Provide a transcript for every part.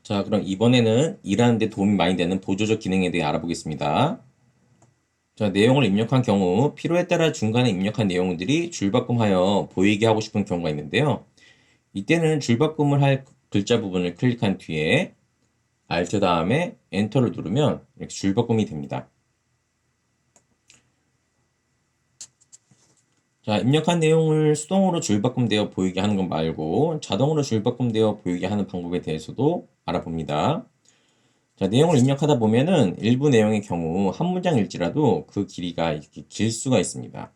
자, 그럼 이번에는 일하는 데 도움이 많이 되는 보조적 기능에 대해 알아보겠습니다. 자, 내용을 입력한 경우 필요에 따라 중간에 입력한 내용들이 줄바꿈하여 보이게 하고 싶은 경우가 있는데요. 이때는 줄바꿈을 할 글자 부분을 클릭한 뒤에 Alt 다음에 엔터를 누르면 이렇게 줄바꿈이 됩니다. 자, 입력한 내용을 수동으로 줄바꿈되어 보이게 하는 것 말고 자동으로 줄바꿈되어 보이게 하는 방법에 대해서도 알아봅니다. 자, 내용을 입력하다 보면은 일부 내용의 경우 한 문장일지라도 그 길이가 이렇게 길 수가 있습니다.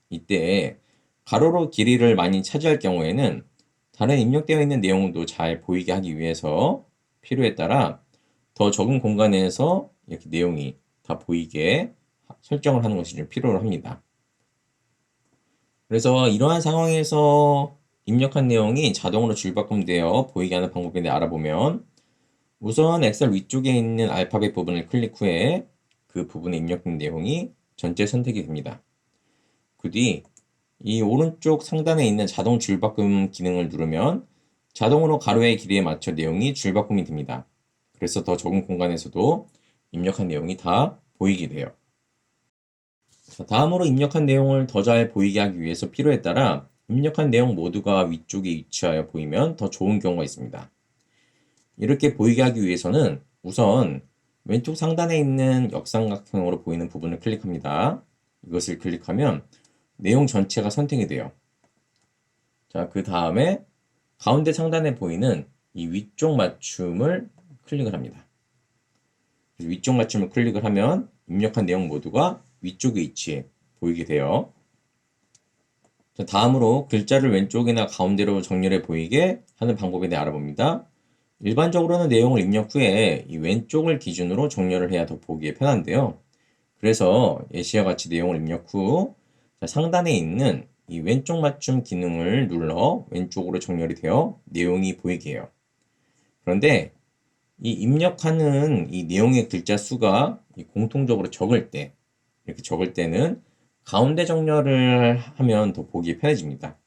이때 가로로 길이를 많이 차지할 경우에는 다른 입력되어 있는 내용도 잘 보이게 하기 위해서 필요에 따라 더 적은 공간에서 이렇게 내용이 다 보이게 설정을 하는 것이 좀 필요로 합니다. 그래서 이러한 상황에서 입력한 내용이 자동으로 줄바꿈되어 보이게 하는 방법에 대해 알아보면 우선 엑셀 위쪽에 있는 알파벳 부분을 클릭 후에 그 부분에 입력된 내용이 전체 선택이 됩니다. 그 뒤 이 오른쪽 상단에 있는 자동 줄바꿈 기능을 누르면 자동으로 가로의 길이에 맞춰 내용이 줄바꿈이 됩니다. 그래서 더 적은 공간에서도 입력한 내용이 다 보이게 돼요. 자, 다음으로 입력한 내용을 더 잘 보이게 하기 위해서 필요에 따라 입력한 내용 모두가 위쪽에 위치하여 보이면 더 좋은 경우가 있습니다. 이렇게 보이게 하기 위해서는 우선 왼쪽 상단에 있는 역삼각형으로 보이는 부분을 클릭합니다. 이것을 클릭하면 내용 전체가 선택이 돼요. 자, 그 다음에 가운데 상단에 보이는 이 위쪽 맞춤을 클릭을 합니다. 위쪽 맞춤을 클릭을 하면 입력한 내용 모두가 위쪽에 위치해 보이게 돼요. 자, 다음으로 글자를 왼쪽이나 가운데로 정렬해 보이게 하는 방법에 대해 알아봅니다. 일반적으로는 내용을 입력 후에 이 왼쪽을 기준으로 정렬을 해야 더 보기에 편한데요. 그래서 예시와 같이 내용을 입력 후 상단에 있는 이 왼쪽 맞춤 기능을 눌러 왼쪽으로 정렬이 되어 내용이 보이게 해요. 그런데 이 입력하는 이 내용의 글자 수가 공통적으로 적을 때, 이렇게 적을 때는 가운데 정렬을 하면 더 보기 편해집니다.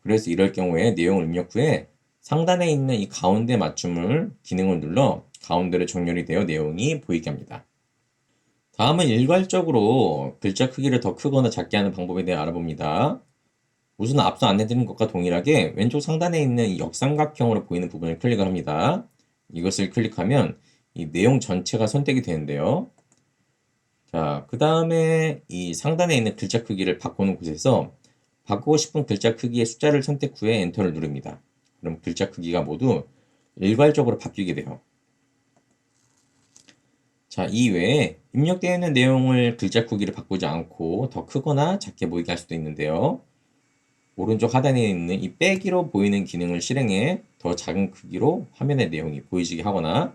그래서 이럴 경우에 내용을 입력 후에 상단에 있는 이 가운데 맞춤을 기능을 눌러 가운데로 정렬이 되어 내용이 보이게 합니다. 다음은 일괄적으로 글자 크기를 더 크거나 작게 하는 방법에 대해 알아봅니다. 우선 앞서 안내드린 것과 동일하게 왼쪽 상단에 있는 이 역삼각형으로 보이는 부분을 클릭을 합니다. 이것을 클릭하면 이 내용 전체가 선택이 되는데요. 자, 그 다음에 이 상단에 있는 글자 크기를 바꾸는 곳에서 바꾸고 싶은 글자 크기의 숫자를 선택 후에 엔터를 누릅니다. 그럼 글자 크기가 모두 일괄적으로 바뀌게 돼요. 자, 이외에 입력되어 있는 내용을 글자 크기를 바꾸지 않고 더 크거나 작게 보이게 할 수도 있는데요. 오른쪽 하단에 있는 이 빼기로 보이는 기능을 실행해 더 작은 크기로 화면의 내용이 보이지게 하거나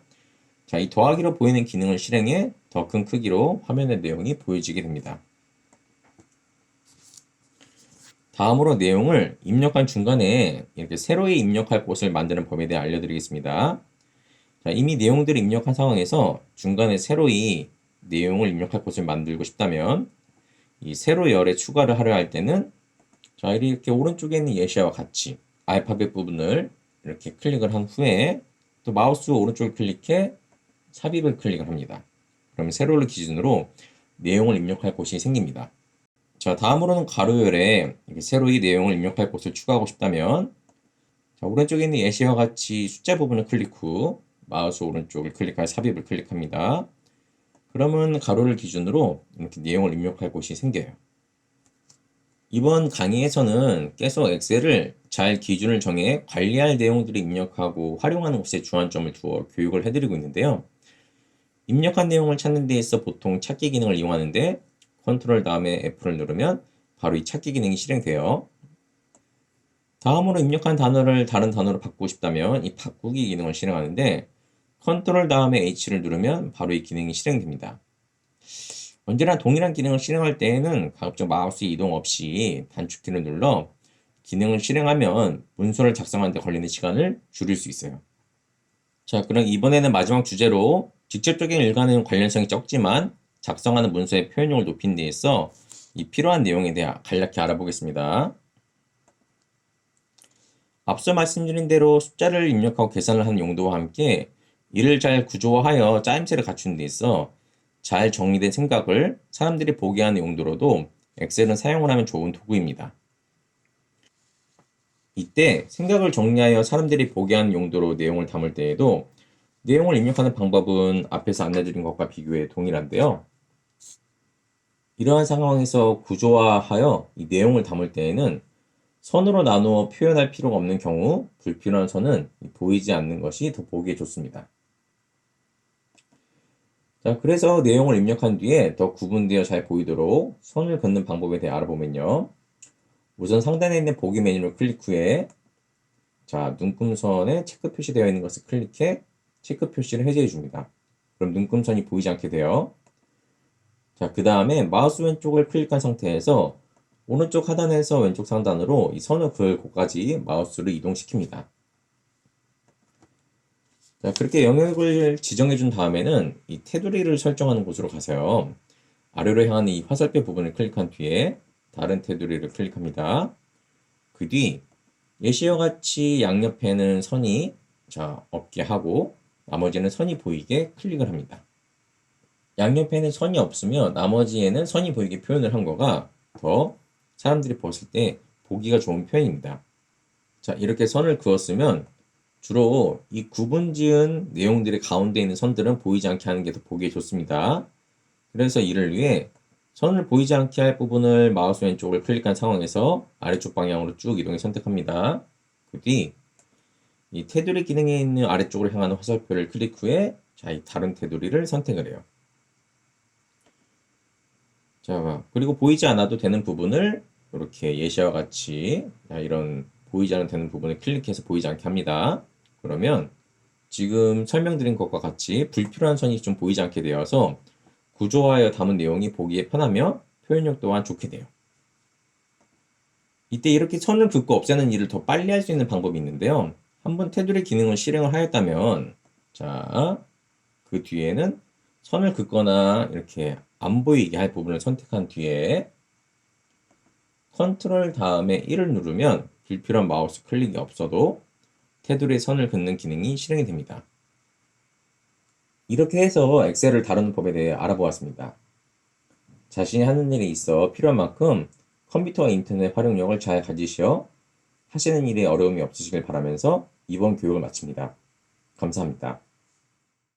자, 이 더하기로 보이는 기능을 실행해 더 큰 크기로 화면의 내용이 보여지게 됩니다. 다음으로 내용을 입력한 중간에 이렇게 새로이 입력할 곳을 만드는 법에 대해 알려드리겠습니다. 자, 이미 내용들을 입력한 상황에서 중간에 새로이 내용을 입력할 곳을 만들고 싶다면 이 세로 열에 추가를 하려 할 때는 자, 이렇게 오른쪽에 있는 예시와 같이 알파벳 부분을 이렇게 클릭을 한 후에 또 마우스 오른쪽을 클릭해 삽입을 클릭을 합니다. 그럼 세로를 기준으로 내용을 입력할 곳이 생깁니다. 자, 다음으로는 가로열에 세로의 내용을 입력할 곳을 추가하고 싶다면 자, 오른쪽에 있는 예시와 같이 숫자 부분을 클릭 후 마우스 오른쪽을 클릭해 삽입을 클릭합니다. 그러면 가로를 기준으로 이렇게 내용을 입력할 곳이 생겨요. 이번 강의에서는 계속 엑셀을 잘 기준을 정해 관리할 내용들을 입력하고 활용하는 곳에 주안점을 두어 교육을 해드리고 있는데요. 입력한 내용을 찾는 데 있어 보통 찾기 기능을 이용하는데 컨트롤 다음에 F를 누르면 바로 이 찾기 기능이 실행돼요. 다음으로 입력한 단어를 다른 단어로 바꾸고 싶다면 이 바꾸기 기능을 실행하는데 컨트롤 다음에 H를 누르면 바로 이 기능이 실행됩니다. 언제나 동일한 기능을 실행할 때에는 가급적 마우스 이동 없이 단축키를 눌러 기능을 실행하면 문서를 작성하는 데 걸리는 시간을 줄일 수 있어요. 자, 그럼 이번에는 마지막 주제로 직접적인 일과는 관련성이 적지만 작성하는 문서의 표현력을 높이는 데 있어 이 필요한 내용에 대해 간략히 알아보겠습니다. 앞서 말씀드린 대로 숫자를 입력하고 계산을 하는 용도와 함께 이를 잘 구조화하여 짜임새를 갖추는 데 있어 잘 정리된 생각을 사람들이 보게 하는 용도로도 엑셀은 사용을 하면 좋은 도구입니다. 이때 생각을 정리하여 사람들이 보게 하는 용도로 내용을 담을 때에도 내용을 입력하는 방법은 앞에서 안내드린 것과 비교해 동일한데요. 이러한 상황에서 구조화하여 이 내용을 담을 때에는 선으로 나누어 표현할 필요가 없는 경우 불필요한 선은 보이지 않는 것이 더 보기에 좋습니다. 자, 그래서 내용을 입력한 뒤에 더 구분되어 잘 보이도록 선을 긋는 방법에 대해 알아보면요. 우선 상단에 있는 보기 메뉴를 클릭 후에 자, 눈금선에 체크 표시되어 있는 것을 클릭해 체크 표시를 해제해 줍니다. 그럼 눈금선이 보이지 않게 돼요. 자, 그 다음에 마우스 왼쪽을 클릭한 상태에서 오른쪽 하단에서 왼쪽 상단으로 이 선을 그을 곳까지 마우스를 이동시킵니다. 자, 그렇게 영역을 지정해 준 다음에는 이 테두리를 설정하는 곳으로 가세요. 아래로 향하는 이 화살표 부분을 클릭한 뒤에 다른 테두리를 클릭합니다. 그 뒤 예시와 같이 양옆에는 선이 없게 하고 나머지는 선이 보이게 클릭을 합니다. 양옆에는 선이 없으면 나머지에는 선이 보이게 표현을 한 거가 더 사람들이 봤을 때 보기가 좋은 표현입니다. 자, 이렇게 선을 그었으면 주로 이 구분 지은 내용들의 가운데 있는 선들은 보이지 않게 하는 게 더 보기에 좋습니다. 그래서 이를 위해 선을 보이지 않게 할 부분을 마우스 왼쪽을 클릭한 상황에서 아래쪽 방향으로 쭉 이동해 선택합니다. 그 뒤 이 테두리 기능에 있는 아래쪽으로 향하는 화살표를 클릭 후에 이 다른 테두리를 선택을 해요. 자, 그리고 보이지 않아도 되는 부분을 이렇게 예시와 같이 이런 보이지 않아도 되는 부분을 클릭해서 보이지 않게 합니다. 그러면 지금 설명드린 것과 같이 불필요한 선이 좀 보이지 않게 되어서 구조화하여 담은 내용이 보기에 편하며 표현력 또한 좋게 돼요. 이때 이렇게 선을 긋고 없애는 일을 더 빨리 할 수 있는 방법이 있는데요. 한번 테두리 기능을 실행을 하였다면 그 뒤에는 선을 긋거나 이렇게 안 보이게 할 부분을 선택한 뒤에 컨트롤 다음에 1을 누르면 불필요한 마우스 클릭이 없어도 테두리에 선을 긋는 기능이 실행이 됩니다. 이렇게 해서 엑셀을 다루는 법에 대해 알아보았습니다. 자신이 하는 일에 있어 필요한 만큼 컴퓨터와 인터넷 활용력을 잘 가지시어 하시는 일에 어려움이 없으시길 바라면서 이번 교육을 마칩니다. 감사합니다.